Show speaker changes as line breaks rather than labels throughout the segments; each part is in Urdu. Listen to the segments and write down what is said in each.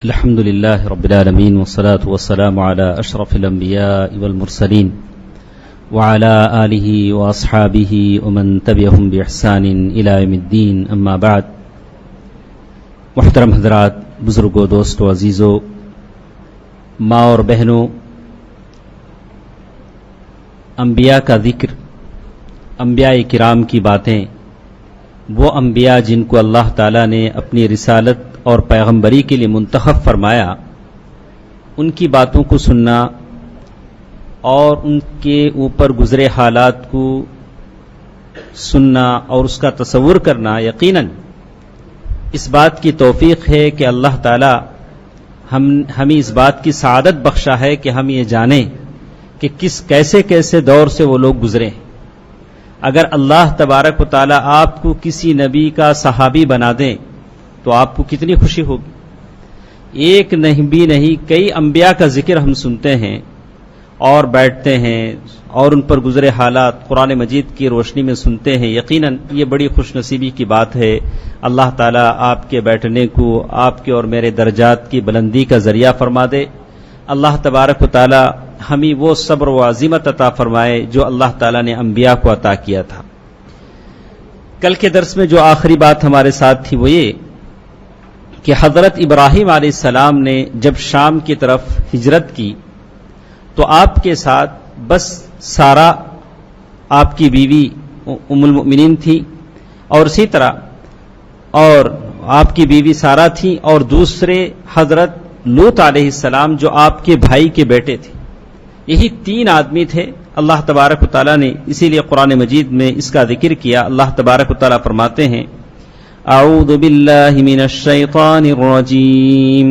الحمد لله رب العالمين والصلاة والسلام على أشرف الأنبياء والمرسلين وعلى آله وأصحابه ومن تبعهم بإحسان إلى يوم الدين أما بعد. محترم حضرات، بزرگوں، دوستوں، عزیزوں، ماں اور بہنوں، انبیاء کا ذکر، انبیاء کرام کی باتیں، وہ انبیاء جن کو اللہ تعالیٰ نے اپنی رسالت اور پیغمبری کے لیے منتخب فرمایا، ان کی باتوں کو سننا اور ان کے اوپر گزرے حالات کو سننا اور اس کا تصور کرنا یقیناً اس بات کی توفیق ہے کہ اللہ تعالی ہمیں اس بات کی سعادت بخشا ہے کہ ہم یہ جانیں کہ کیسے دور سے وہ لوگ گزرے ہیں. اگر اللہ تبارک و تعالی آپ کو کسی نبی کا صحابی بنا دیں تو آپ کو کتنی خوشی ہوگی. ایک نہیں بھی نہیں، کئی انبیاء کا ذکر ہم سنتے ہیں اور بیٹھتے ہیں اور ان پر گزرے حالات قرآن مجید کی روشنی میں سنتے ہیں. یقیناً یہ بڑی خوش نصیبی کی بات ہے. اللہ تعالیٰ آپ کے بیٹھنے کو آپ کے اور میرے درجات کی بلندی کا ذریعہ فرما دے. اللہ تبارک و تعالیٰ ہمیں وہ صبر و عزیمت عطا فرمائے جو اللہ تعالیٰ نے انبیاء کو عطا کیا تھا. کل کے درس میں جو آخری بات ہمارے ساتھ تھی وہ یہ کہ حضرت ابراہیم علیہ السلام نے جب شام کی طرف ہجرت کی تو آپ کے ساتھ بس سارا آپ کی بیوی ام المؤمنین تھی، اور اسی طرح اور آپ کی بیوی سارا تھی، اور دوسرے حضرت لوط علیہ السلام جو آپ کے بھائی کے بیٹے تھے. یہی تین آدمی تھے. اللہ تبارک و تعالیٰ نے اسی لیے قرآن مجید میں اس کا ذکر کیا. اللہ تبارک و تعالیٰ فرماتے ہیں: اعوذ باللہ من الشیطان الرجیم،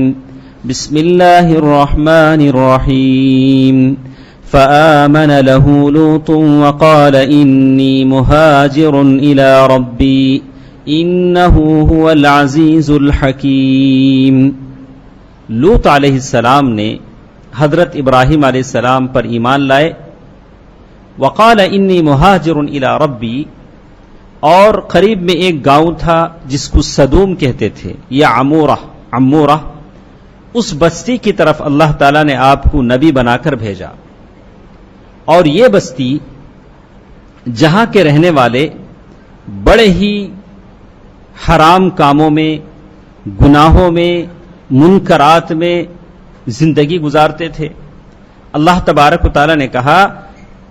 بسم اللہ الرحمن الرحیم. فآمن له لوط وقال انی مہاجر الی ربی انہ هو العزیز الحکیم. لوط علیہ السلام نے حضرت ابراہیم علیہ السلام پر ایمان لائے. وقال انی مہاجر الی ربی، اور قریب میں ایک گاؤں تھا جس کو صدوم کہتے تھے یا عمورہ، اس بستی کی طرف اللہ تعالیٰ نے آپ کو نبی بنا کر بھیجا. اور یہ بستی جہاں کے رہنے والے بڑے ہی حرام کاموں میں، گناہوں میں، منکرات میں زندگی گزارتے تھے. اللہ تبارک و تعالیٰ نے کہا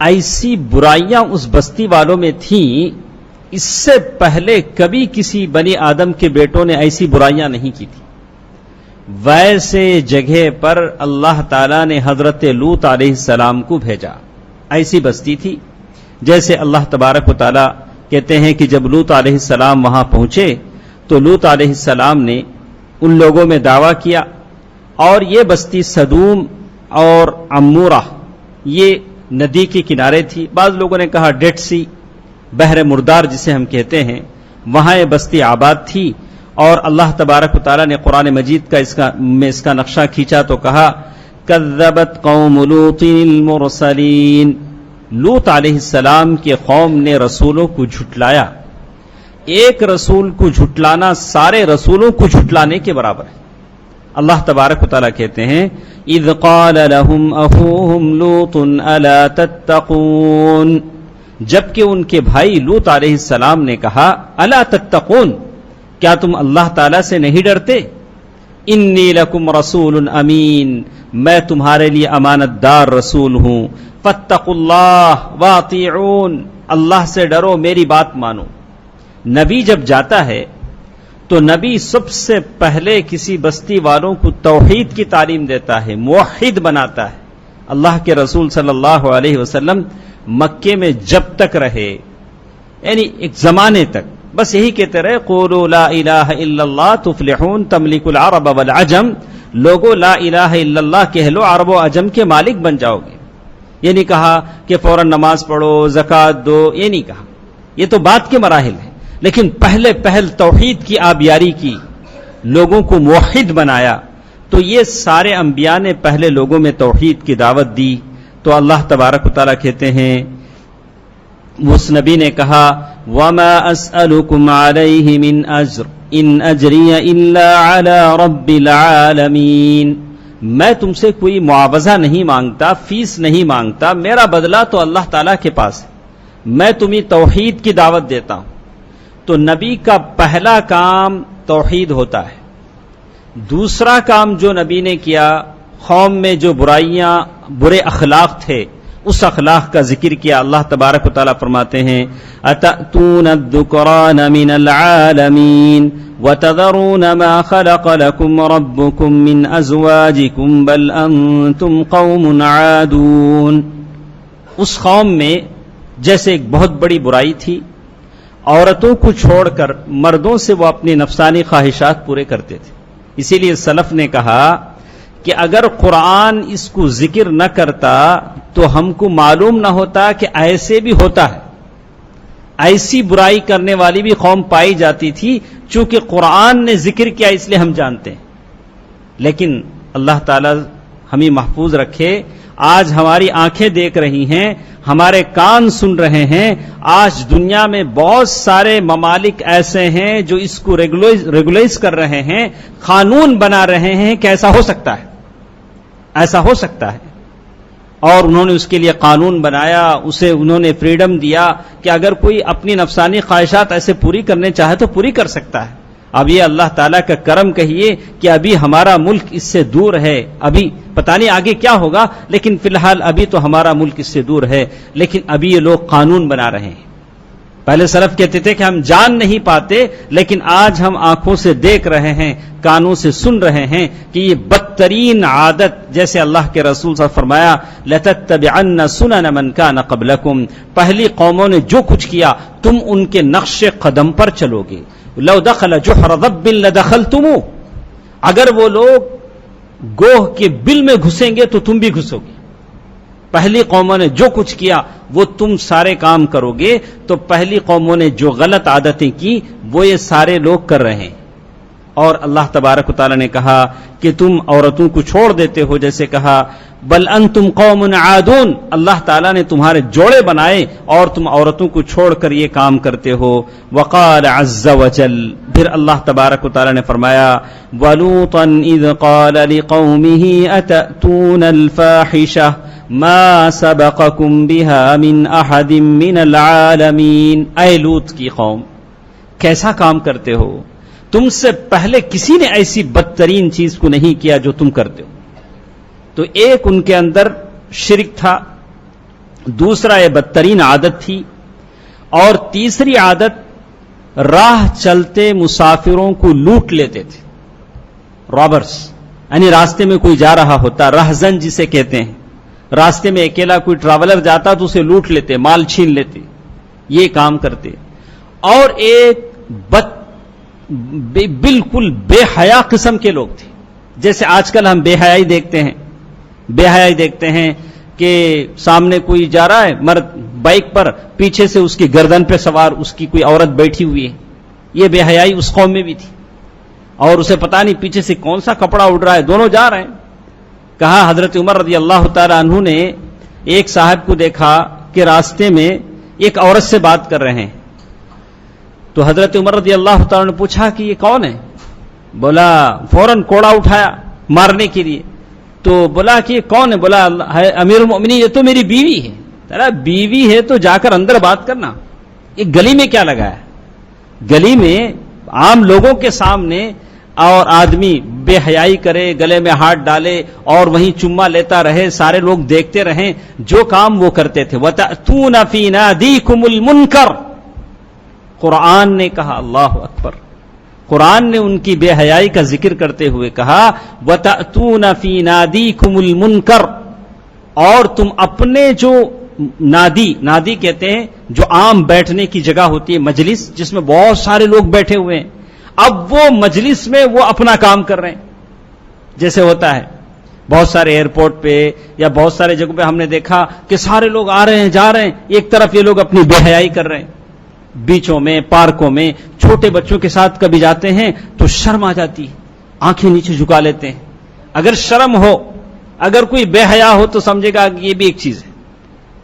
ایسی برائیاں اس بستی والوں میں تھیں، اس سے پہلے کبھی کسی بنی آدم کے بیٹوں نے ایسی برائیاں نہیں کی تھی. ویسے جگہ پر اللہ تعالیٰ نے حضرت لوط علیہ السلام کو بھیجا. ایسی بستی تھی جیسے اللہ تبارک و تعالیٰ کہتے ہیں کہ جب لوط علیہ السلام وہاں پہنچے تو لوط علیہ السلام نے ان لوگوں میں دعویٰ کیا. اور یہ بستی صدوم اور عمورہ یہ ندی کے کنارے تھی. بعض لوگوں نے کہا ڈیڈ سی، بحر مردار جسے ہم کہتے ہیں، وہاں یہ بستی آباد تھی. اور اللہ تبارک و تعالیٰ نے قرآن مجید کا اس کا نقشہ کھینچا تو کہا کذبت قوم لوط المرسلین. لوط علیہ السلام کے قوم نے رسولوں کو جھٹلایا. ایک رسول کو جھٹلانا سارے رسولوں کو جھٹلانے کے برابر ہے. اللہ تبارک و تعالیٰ کہتے ہیں اذ قال لهم اخوهم لوط الا تتقون، جبکہ ان کے بھائی لوط علیہ السلام نے کہا الا تتقون، کیا تم اللہ تعالیٰ سے نہیں ڈرتے؟ انی لکم رسول امین، میں تمہارے لیے امانت دار رسول ہوں. فاتقوا اللہ واطیعون، اللہ سے ڈرو، میری بات مانو. نبی جب جاتا ہے تو نبی سب سے پہلے کسی بستی والوں کو توحید کی تعلیم دیتا ہے، موحد بناتا ہے. اللہ کے رسول صلی اللہ علیہ وسلم مکے میں جب تک رہے، یعنی ایک زمانے تک بس یہی کہتے رہے قولوا لا الہ الا اللہ تفلحون تملک العرب والعجم، لوگوں لا الہ الا اللہ کہہ لو، عرب و عجم کے مالک بن جاؤ گے. یہ نہیں کہا کہ فوراً نماز پڑھو، زکوٰۃ دو، یہ نہیں کہا. یہ تو بات کے مراحل ہیں، لیکن پہل توحید کی آبیاری کی، لوگوں کو موحد بنایا. تو یہ سارے انبیاء نے پہلے لوگوں میں توحید کی دعوت دی. تو اللہ تبارک و تعالیٰ کہتے ہیں اس نبی نے کہا وَمَا أَسْأَلُكُمْ عَلَيْهِ مِنْ أَجْرٍ، ان اجری الا علی رب العالمین، میں تم سے کوئی معاوضہ نہیں مانگتا، فیس نہیں مانگتا، میرا بدلہ تو اللہ تعالیٰ کے پاس ہے، میں تمہیں توحید کی دعوت دیتا ہوں۔ تو نبی کا پہلا کام توحید ہوتا ہے۔ دوسرا کام جو نبی نے کیا، قوم میں جو برائیاں، برے اخلاق تھے، اس اخلاق کا ذکر کیا۔ اللہ تبارک و تعالیٰ فرماتے ہیں اتأتون الذکران من العالمین وتذرون ما خلق لكم ربكم من ازواجكم بل انتم قوم عادون۔ اس قوم میں جیسے ایک بہت بڑی برائی تھی، عورتوں کو چھوڑ کر مردوں سے وہ اپنی نفسانی خواہشات پورے کرتے تھے۔ اسی لیے سلف نے کہا کہ اگر قرآن اس کو ذکر نہ کرتا تو ہم کو معلوم نہ ہوتا کہ ایسے بھی ہوتا ہے، ایسی برائی کرنے والی بھی قوم پائی جاتی تھی۔ چونکہ قرآن نے ذکر کیا اس لیے ہم جانتے ہیں، لیکن اللہ تعالی ہمیں محفوظ رکھے۔ آج ہماری آنکھیں دیکھ رہی ہیں، ہمارے کان سن رہے ہیں، آج دنیا میں بہت سارے ممالک ایسے ہیں جو اس کو ریگولائز کر رہے ہیں، قانون بنا رہے ہیں کہ ایسا ہو سکتا ہے، ایسا ہو سکتا ہے، اور انہوں نے اس کے لیے قانون بنایا، اسے انہوں نے فریڈم دیا کہ اگر کوئی اپنی نفسانی خواہشات ایسے پوری کرنے چاہے تو پوری کر سکتا ہے۔ اب یہ اللہ تعالیٰ کا کرم کہیے کہ ابھی ہمارا ملک اس سے دور ہے، ابھی پتہ نہیں آگے کیا ہوگا، لیکن فی الحال ابھی تو ہمارا ملک اس سے دور ہے، لیکن ابھی یہ لوگ قانون بنا رہے ہیں۔ پہلے سلف کہتے تھے کہ ہم جان نہیں پاتے، لیکن آج ہم آنکھوں سے دیکھ رہے ہیں، کانوں سے سن رہے ہیں کہ یہ بدترین عادت، جیسے اللہ کے رسول صلی اللہ علیہ وسلم فرمایا لَتَتَّبِعَنَّ سُنَنَ مَنْ كَانَ قَبْلَكُمْ، پہلی قوموں نے جو کچھ کیا تم ان کے نقش قدم پر چلو گے۔ لَوْ دَخَلَ جُحْرَ ضَبٍّ لَدَخَلْتُمُوهُ، اگر وہ لوگ گوہ کے بل میں گھسیں گے تو تم بھی گھسو گے۔ پہلی قوموں نے جو کچھ کیا وہ تم سارے کام کرو گے، تو پہلی قوموں نے جو غلط عادتیں کی وہ یہ سارے لوگ کر رہے ہیں۔ اور اللہ تبارک و تعالیٰ نے کہا کہ تم عورتوں کو چھوڑ دیتے ہو، جیسے کہا بل انتم قوم عادون، اللہ تعالیٰ نے تمہارے جوڑے بنائے اور تم عورتوں کو چھوڑ کر یہ کام کرتے ہو۔ وقال عز وجل، پھر اللہ تبارک و تعالیٰ نے فرمایا وَلُوطًا اِذْ قَالَ لِقَوْمِهِ أَتَأْتُونَ الْفَاحِشَةَ مَا سَبَقَكُمْ بِهَا مِنْ أَحَدٍ مِّنَ الْعَالَمِينَ، اے لوط کی قوم کیسا کام کرتے ہو، تم سے پہلے کسی نے ایسی بدترین چیز کو نہیں کیا جو تم کرتے ہو۔ تو ایک ان کے اندر شرک تھا، دوسرا یہ بدترین عادت تھی، اور تیسری عادت راہ چلتے مسافروں کو لوٹ لیتے تھے، رابرس، یعنی راستے میں کوئی جا رہا ہوتا، رہزن جسے کہتے ہیں، راستے میں اکیلا کوئی ٹریولر جاتا تو اسے لوٹ لیتے، مال چھین لیتے، یہ کام کرتے۔ اور ایک بالکل بے حیا قسم کے لوگ تھے، جیسے آج کل ہم بے حیائی دیکھتے ہیں کہ سامنے کوئی جا رہا ہے مرد بائک پر، پیچھے سے اس کی گردن پہ سوار اس کی کوئی عورت بیٹھی ہوئی ہے، یہ بے حیائی اس قوم میں بھی تھی، اور اسے پتہ نہیں پیچھے سے کون سا کپڑا اڑ رہا ہے، دونوں جا رہے ہیں۔ کہا حضرت عمر رضی اللہ تعالی عنہ نے ایک صاحب کو دیکھا کہ راستے میں ایک عورت سے بات کر رہے ہیں، تو حضرت عمر رضی اللہ تعالی نے پوچھا کہ یہ کون ہے؟ بولا، فوراً کوڑا اٹھایا مارنے کے لیے، تو بولا کہ یہ کون ہے؟ بولا امیر المؤمنین، یہ تو میری بیوی ہے۔ تیرا بیوی ہے تو جا کر اندر بات کرنا، یہ گلی میں کیا لگا ہے؟ گلی میں عام لوگوں کے سامنے اور آدمی بے حیائی کرے، گلے میں ہاتھ ڈالے اور وہیں چما لیتا رہے، سارے لوگ دیکھتے رہیں، جو کام وہ کرتے تھے۔ وَتَأْتُونَ فِي نَادِيكُمُ الْمُنْكَرَ، قرآن نے کہا، اللہ اکبر، قرآن نے ان کی بے حیائی کا ذکر کرتے ہوئے کہا وَتَأْتُونَ فِي نَادِيكُمُ الْمُنْكَرَ، اور تم اپنے جو نادی کہتے ہیں جو عام بیٹھنے کی جگہ ہوتی ہے، مجلس جس میں بہت سارے لوگ بیٹھے ہوئے ہیں، اب وہ مجلس میں وہ اپنا کام کر رہے ہیں، جیسے ہوتا ہے بہت سارے ایئرپورٹ پہ یا بہت سارے جگہوں پہ ہم نے دیکھا کہ سارے لوگ آ رہے ہیں جا رہے ہیں، ایک طرف یہ لوگ اپنی بے حیائی کر رہے ہیں، بیچوں میں، پارکوں میں، چھوٹے بچوں کے ساتھ کبھی جاتے ہیں تو شرم آ جاتی ہے، آنکھیں نیچے جھکا لیتے ہیں۔ اگر شرم ہو، اگر کوئی بے حیا ہو تو سمجھے گا کہ یہ بھی ایک چیز ہے،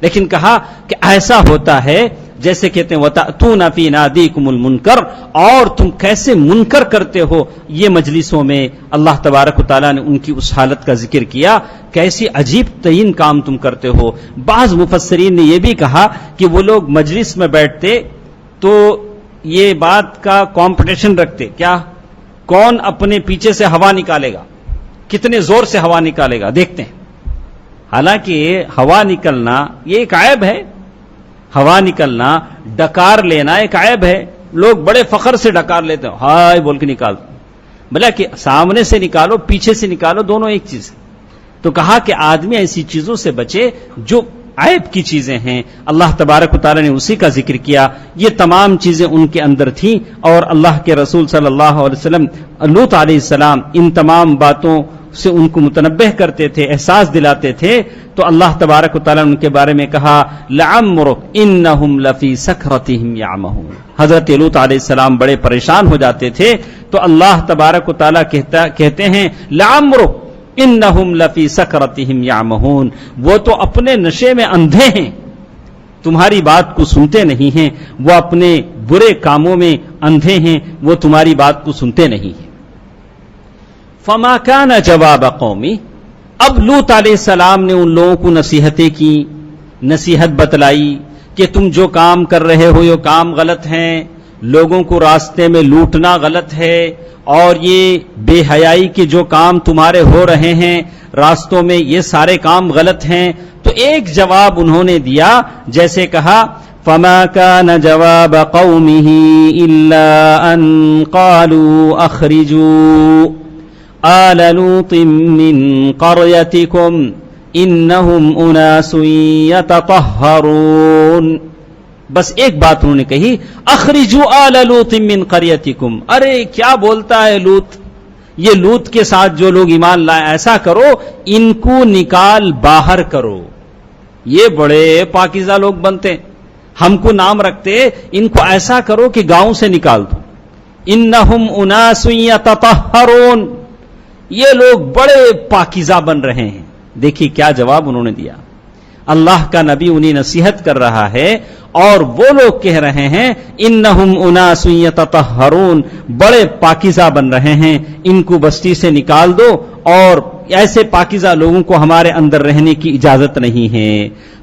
لیکن کہا کہ ایسا ہوتا ہے جیسے کہتے ہیں وَتَأْتُونَ فِي نَادِيكُمُ الْمُنْكَرَ، اور تم کیسے منکر کرتے ہو یہ مجلسوں میں اللہ تبارک و تعالیٰ نے ان کی اس حالت کا ذکر کیا، کیسی عجیب ترین کام تم کرتے ہو۔ بعض مفسرین نے یہ بھی کہا کہ وہ لوگ مجلس میں بیٹھتے تو یہ بات کا کمپٹیشن رکھتے، کیا کون اپنے پیچھے سے ہوا نکالے گا، کتنے زور سے ہوا نکالے گا، دیکھتے ہیں۔ حالانکہ ہوا نکلنا یہ ایک عیب ہے، ہوا نکلنا، ڈکار لینا ایک عیب ہے، لوگ بڑے فخر سے ڈکار لیتے ہیں، ہائے بول کے نکالتے، بھلا کہ سامنے سے نکالو پیچھے سے نکالو دونوں ایک چیز ہے۔ تو کہا کہ آدمی ایسی چیزوں سے بچے جو عیب کی چیزیں ہیں، اللہ تبارک و تعالی نے اسی کا ذکر کیا۔ یہ تمام چیزیں ان کے اندر تھیں، اور اللہ کے رسول صلی اللہ علیہ وسلم لوط علیہ السلام ان تمام باتوں سے ان کو متنبہ کرتے تھے، احساس دلاتے تھے۔ تو اللہ تبارک و تعالی نے ان کے بارے میں کہا لعمرک انہم لفی سکرتہم یعمہون۔ حضرت لوط علیہ السلام بڑے پریشان ہو جاتے تھے، تو اللہ تبارک و تعالی کہتے ہیں لعمرک انہم لفی سکرتہم یعمہون، وہ تو اپنے نشے میں اندھے ہیں، تمہاری بات کو سنتے نہیں ہیں، وہ اپنے برے کاموں میں اندھے ہیں، وہ تمہاری بات کو سنتے نہیں ہیں۔ فما کان جواب قومی، اب لوط علیہ السلام نے ان لوگوں کو نصیحتیں کی، نصیحت بتلائی کہ تم جو کام کر رہے ہو یہ کام غلط ہیں، لوگوں کو راستے میں لوٹنا غلط ہے، اور یہ بے حیائی کے جو کام تمہارے ہو رہے ہیں راستوں میں یہ سارے کام غلط ہیں۔ تو ایک جواب انہوں نے دیا، جیسے کہا فما كان جواب قومه الا ان قالوا اخرجوا آل لوط من قريتكم انهم اناس يتطهرون، بس ایک بات انہوں نے کہی اخرجوا آل لوط من قريتكم، ارے کیا بولتا ہے لوط، یہ لوط کے ساتھ جو لوگ ایمان لائے ایسا کرو ان کو نکال باہر کرو، یہ بڑے پاکیزہ لوگ بنتے، ہم کو نام رکھتے، ان کو ایسا کرو کہ گاؤں سے نکال دو، انہم اناس یتطہرون، یہ لوگ بڑے پاکیزہ بن رہے ہیں۔ دیکھیے کیا جواب انہوں نے دیا، اللہ کا نبی انہیں نصیحت کر رہا ہے اور وہ لوگ کہہ رہے ہیں انہم اناس یتطہرون، بڑے پاکیزہ بن رہے ہیں، ان کو بستی سے نکال دو، اور ایسے پاکیزہ لوگوں کو ہمارے اندر رہنے کی اجازت نہیں ہے۔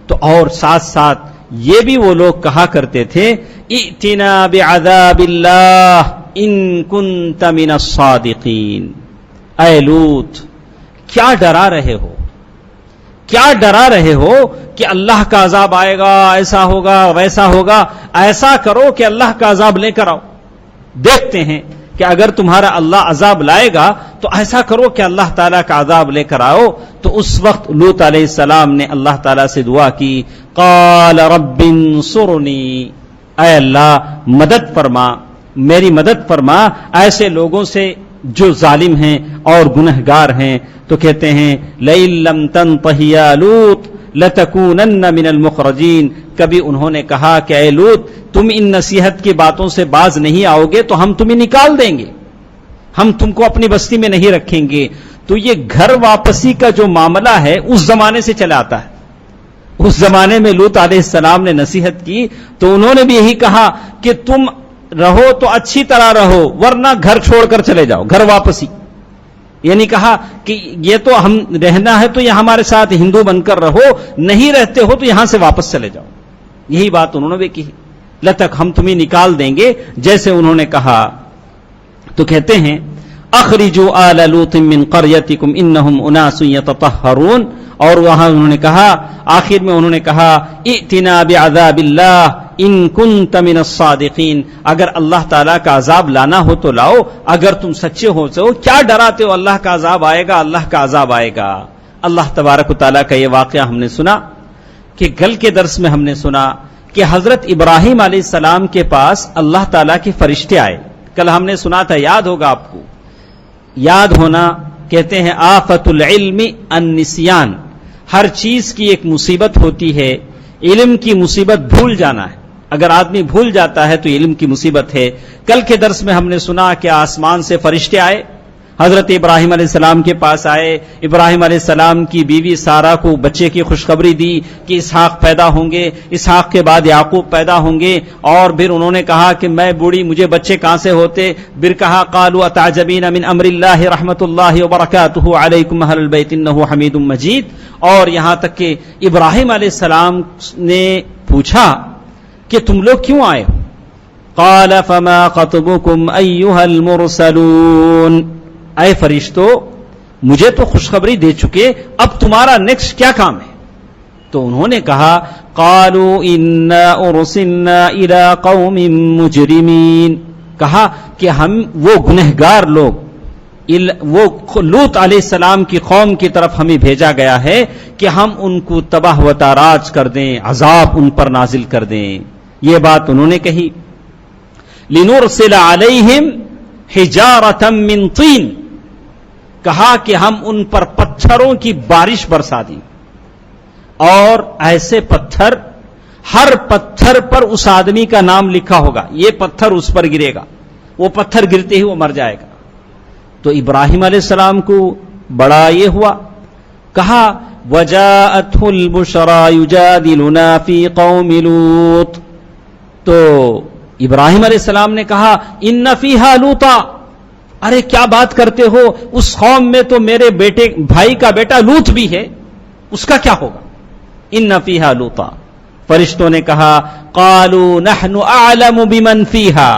تو اور ساتھ ساتھ یہ بھی وہ لوگ کہا کرتے تھے ائتنا بعذاب اللہ ان کنت من الصادقین، اے لوط کیا ڈرا رہے ہو، کیا ڈرا رہے ہو کہ اللہ کا عذاب آئے گا، ایسا ہوگا ویسا ہوگا، ایسا کرو کہ اللہ کا عذاب لے کر آؤ، دیکھتے ہیں کہ اگر تمہارا اللہ عذاب لائے گا تو ایسا کرو کہ اللہ تعالیٰ کا عذاب لے کر آؤ۔ تو اس وقت لوط علیہ السلام نے اللہ تعالیٰ سے دعا کی، قال رب انصرنی، اے اللہ مدد فرما، میری مدد فرما ایسے لوگوں سے جو ظالم ہیں اور گنہگار ہیں۔ تو کہتے ہیں لئن لم تنتہ یا لوط لتکونن من المخرجین، کبھی انہوں نے کہا کہ اے لوط تم ان نصیحت کی باتوں سے باز نہیں آؤ گے تو ہم تمہیں نکال دیں گے، ہم تم کو اپنی بستی میں نہیں رکھیں گے۔ تو یہ گھر واپسی کا جو معاملہ ہے اس زمانے سے چلا آتا ہے، اس زمانے میں لوط علیہ السلام نے نصیحت کی تو انہوں نے بھی یہی کہا کہ تم رہو تو اچھی طرح رہو ورنہ گھر چھوڑ کر چلے جاؤ، گھر واپسی، یعنی کہا کہ یہ تو ہم رہنا ہے تو یہ ہمارے ساتھ ہندو بن کر رہو، نہیں رہتے ہو تو یہاں سے واپس چلے جاؤ، یہی بات انہوں نے بھی کی، لتک ہم تمہیں نکال دیں گے جیسے انہوں نے کہا۔ تو کہتے ہیں اخرجوا آل لوط من قريتكم انہم اناس یتطہرون، اور وہاں انہوں نے کہا آخر میں انہوں نے کہا ائتنا بعذاب اللہ ان کنت من الصادقین، اگر اللہ تعالیٰ کا عذاب لانا ہو تو لاؤ، اگر تم سچے ہو تو کیا ڈراتے ہو، اللہ کا عذاب آئے گا، اللہ کا عذاب آئے گا۔ اللہ تبارک و تعالیٰ کا یہ واقعہ ہم نے سنا کہ کل کے درس میں ہم نے سنا کہ حضرت ابراہیم علیہ السلام کے پاس اللہ تعالیٰ کے فرشتے آئے، کل ہم نے سنا تھا، یاد ہوگا آپ کو، یاد ہونا کہتے ہیں آفت العلم النسیان، ہر چیز کی ایک مصیبت ہوتی ہے، علم کی مصیبت بھول جانا ہے، اگر آدمی بھول جاتا ہے تو علم کی مصیبت ہے۔ کل کے درس میں ہم نے سنا کہ آسمان سے فرشتے آئے، حضرت ابراہیم علیہ السلام کے پاس آئے، ابراہیم علیہ السلام کی بیوی سارہ کو بچے کی خوشخبری دی کہ اسحاق پیدا ہوں گے، اسحاق کے بعد یعقوب پیدا ہوں گے، اور پھر انہوں نے کہا کہ میں بوڑھی، مجھے بچے کہاں سے ہوتے؟ پھر کہا قالوا اتعجبین من امر اللہ رحمت اللہ وبرکاتہ علیکم اہل البیت انہ حمید مجید، اور یہاں تک کہ ابراہیم علیہ السلام نے پوچھا کہ تم لوگ کیوں آئے ہو؟ قال فما خطبکم ایھا المرسلون، اے فرشتو مجھے تو خوشخبری دے چکے، اب تمہارا نیکسٹ کیا کام ہے؟ تو انہوں نے کہا قالوا انا ارسلنا الى قوم مجرمین، کہا کہ ہم وہ گنہگار لوگ، وہ لوط علیہ السلام کی قوم کی طرف ہمیں بھیجا گیا ہے کہ ہم ان کو تباہ و تاراج کر دیں، عذاب ان پر نازل کر دیں۔ یہ بات انہوں نے کہی۔ لنرسل علیہم حجارۃ من طین، کہا کہ ہم ان پر پتھروں کی بارش برسا دیں، اور ایسے پتھر، ہر پتھر پر اس آدمی کا نام لکھا ہوگا، یہ پتھر اس پر گرے گا، وہ پتھر گرتے ہی وہ مر جائے گا۔ تو ابراہیم علیہ السلام کو بڑا یہ ہوا، کہا وجاءته البشرى يجادلنا في قوم لوط، تو ابراہیم علیہ السلام نے کہا ان فیہا لوطا، ارے کیا بات کرتے ہو، اس قوم میں تو میرے بیٹے بھائی کا بیٹا لوط بھی ہے، اس کا کیا ہوگا؟ ان فیہا لوطا۔ فرشتوں نے کہا قالوا نحن اعلم بمن فیہا،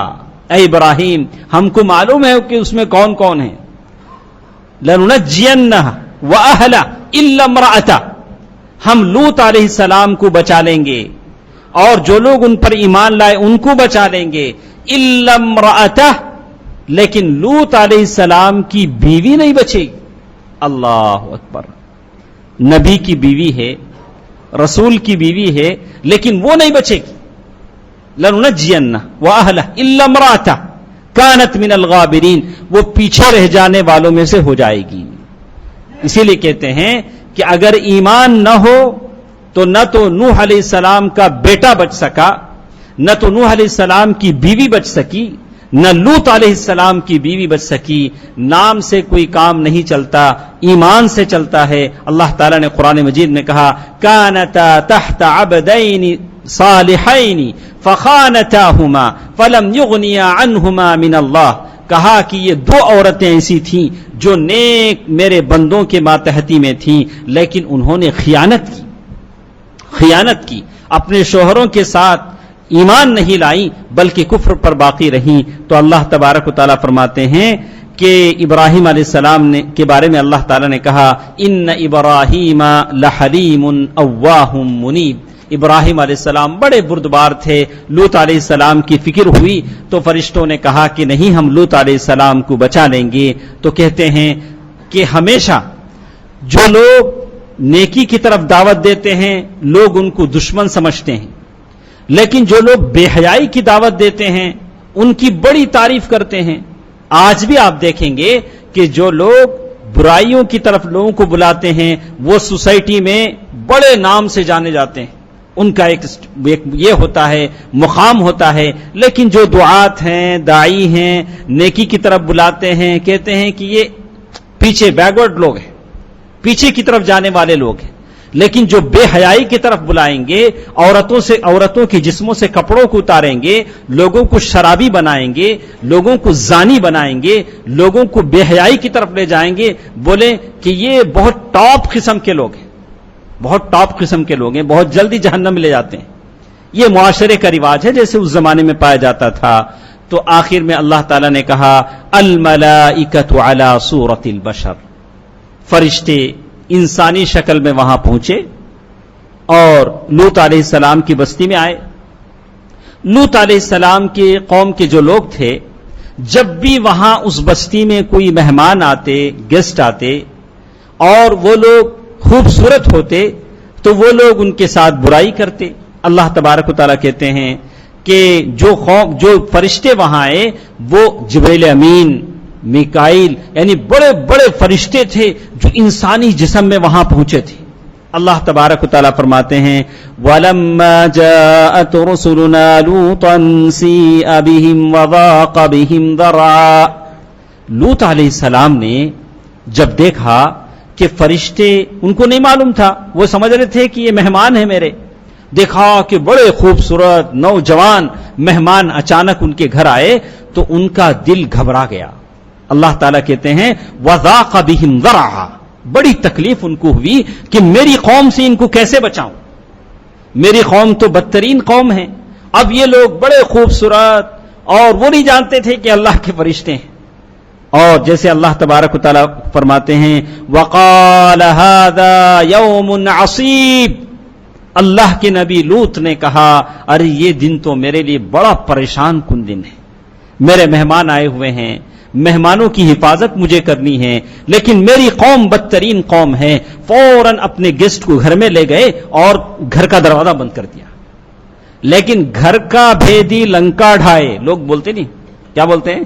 اے ابراہیم ہم کو معلوم ہے کہ اس میں کون کون ہیں، لننجینہ واہلہ الا امرأتہ، ہم لوط علیہ السلام کو بچا لیں گے اور جو لوگ ان پر ایمان لائے ان کو بچا لیں گے، الا امرأتہ، لیکن لوط علیہ السلام کی بیوی نہیں بچے گی۔ اللہ اکبر، نبی کی بیوی ہے، رسول کی بیوی ہے، لیکن وہ نہیں بچے گی۔ لننجینہ واہلہ الا امرأتہ کانت من الغابرین، وہ پیچھے رہ جانے والوں میں سے ہو جائے گی۔ اسی لیے کہتے ہیں کہ اگر ایمان نہ ہو تو نہ تو نوح علیہ السلام کا بیٹا بچ سکا، نہ تو نوح علیہ السلام کی بیوی بچ سکی، نہ لوط علیہ السلام کی بیوی بچ سکی۔ نام سے کوئی کام نہیں چلتا، ایمان سے چلتا ہے۔ اللہ تعالیٰ نے قرآن مجید میں کہا کانتا تحت عبدین صالحین فخانتاہما فلم یغنیا عنہما من اللہ، کہا کہ یہ دو عورتیں ایسی تھیں جو نیک میرے بندوں کے ماتحتی میں تھیں، لیکن انہوں نے خیانت کی، اپنے شوہروں کے ساتھ ایمان نہیں لائیں بلکہ کفر پر باقی رہیں۔ تو اللہ تبارک و تعالیٰ فرماتے ہیں کہ ابراہیم علیہ السلام کے بارے میں اللہ تعالیٰ نے کہا ان ابراہیم لحلیم اواہ منیب، ابراہیم علیہ السلام بڑے بردبار تھے۔ لوط علیہ السلام کی فکر ہوئی تو فرشتوں نے کہا کہ نہیں، ہم لوط علیہ السلام کو بچا لیں گے۔ تو کہتے ہیں کہ ہمیشہ جو لوگ نیکی کی طرف دعوت دیتے ہیں لوگ ان کو دشمن سمجھتے ہیں، لیکن جو لوگ بے حیائی کی دعوت دیتے ہیں ان کی بڑی تعریف کرتے ہیں۔ آج بھی آپ دیکھیں گے کہ جو لوگ برائیوں کی طرف لوگوں کو بلاتے ہیں وہ سوسائٹی میں بڑے نام سے جانے جاتے ہیں، ان کا ایک یہ ہوتا ہے، مقام ہوتا ہے۔ لیکن جو دعات ہیں، داعی ہیں، نیکی کی طرف بلاتے ہیں، کہتے ہیں کہ یہ پیچھے بیکورڈ لوگ ہیں، پیچھے کی طرف جانے والے لوگ ہیں۔ لیکن جو بے حیائی کی طرف بلائیں گے، عورتوں کے جسموں سے کپڑوں کو اتاریں گے، لوگوں کو شرابی بنائیں گے، لوگوں کو زانی بنائیں گے، لوگوں کو بے حیائی کی طرف لے جائیں گے، بولیں کہ یہ بہت ٹاپ قسم کے لوگ ہیں، بہت ٹاپ قسم کے لوگ ہیں، بہت جلدی جہنم میں لے جاتے ہیں۔ یہ معاشرے کا رواج ہے جیسے اس زمانے میں پایا جاتا تھا۔ تو آخر میں اللہ تعالیٰ نے کہا الملائکۃ علی صورت البشر، فرشتے انسانی شکل میں وہاں پہنچے اور لوط علیہ السلام کی بستی میں آئے۔ لوط علیہ السلام کے قوم کے جو لوگ تھے، جب بھی وہاں اس بستی میں کوئی مہمان آتے، گیسٹ آتے اور وہ لوگ خوبصورت ہوتے تو وہ لوگ ان کے ساتھ برائی کرتے۔ اللہ تبارک و تعالیٰ کہتے ہیں کہ جو فرشتے وہاں آئے وہ جبریل امین، میکائیل، یعنی بڑے بڑے فرشتے تھے جو انسانی جسم میں وہاں پہنچے تھے۔ اللہ تبارک و تعالیٰ فرماتے ہیں وَلَمَّا جَاءَتْ رُسُلُنَا لُوطًا سِيءَ بِهِمْ وَضَاقَ بِهِمْ ذَرْعًا، لوط علیہ السلام نے جب دیکھا کہ فرشتے ان کو نہیں معلوم تھا، وہ سمجھ رہے تھے کہ یہ مہمان ہیں میرے، دیکھا کہ بڑے خوبصورت نوجوان مہمان اچانک ان کے گھر آئے تو ان کا دل گھبرا گیا۔ اللہ تعالیٰ کہتے ہیں وَذَاقَ بِهِمْ ذَرْعًا، بڑی تکلیف ان کو ہوئی کہ میری قوم سے ان کو کیسے بچاؤں، میری قوم تو بدترین قوم ہے، اب یہ لوگ بڑے خوبصورت اور وہ نہیں جانتے تھے کہ اللہ کے فرشتے ہیں۔ اور جیسے اللہ تبارک و تعالیٰ فرماتے ہیں وَقَالَ هَذَا يَوْمٌ عَصِيبٌ، اللہ کے نبی لوط نے کہا ارے یہ دن تو میرے لیے بڑا پریشان کن دن ہے، میرے مہمان آئے ہوئے ہیں، مہمانوں کی حفاظت مجھے کرنی ہے، لیکن میری قوم بدترین قوم ہے۔ فوراً اپنے گیسٹ کو گھر میں لے گئے اور گھر کا دروازہ بند کر دیا، لیکن گھر کا بھیدی لنکا ڈھائے، لوگ بولتے نہیں کیا بولتے ہیں،